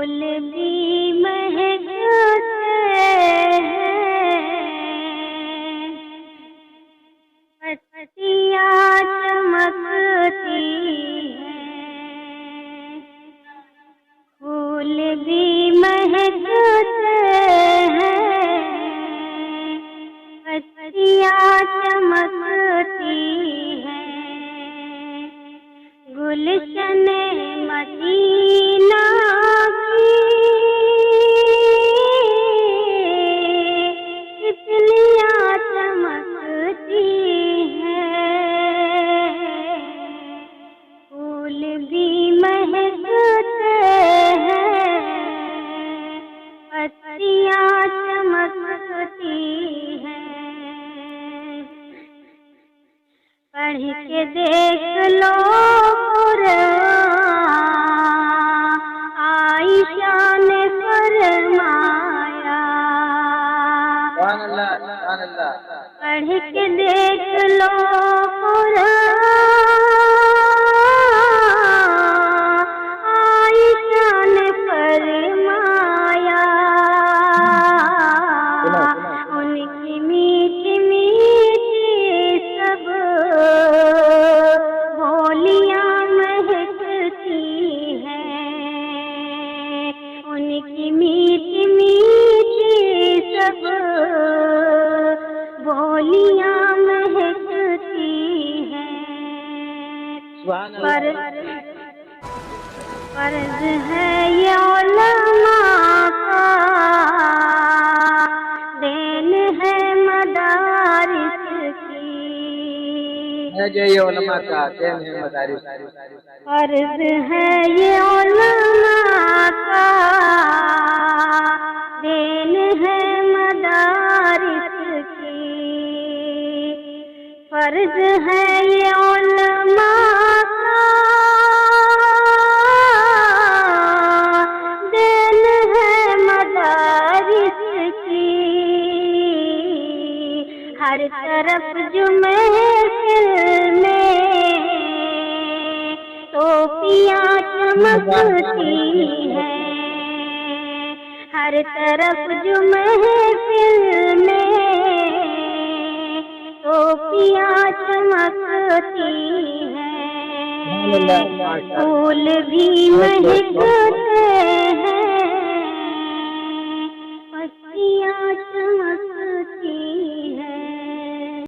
پھول بھی مہکتے ہیں، پتیاں چمکتی ہیں، پھول بھی مہکتے ہیں، پتیاں چمکتی ہیں، گلشن مدینہ کی تتلیاں چمکتی ہیں، پھول بھی مہکتے ہیں، پتیاں چمکتی ہیں، پڑھ کے دیکھ لو قرآن، عائشہ نے فرمایا، پڑھ کے دیکھ لو قرآن، عائشہ نے فرمایا، ان کی میٹھی میٹھی سب بولیاں مہکتی ہیں، ان کی میٹھی میٹھی سب بولیاں مہکتی ہیں، فرض ہے یہ علماء کا، دین ہے مدارس کی، فرض ہے یہ علماء کا، دین ہے مدارس کی، فرض ہے یہ علماء کا، دین ہے مدارس کی، ہر طرف جو محفل میں توفیاں چمکتی ہیں، ہر طرف جو محفل میں توفیاں چمکتی ہیں، پھول بھی مہکتے ہیں،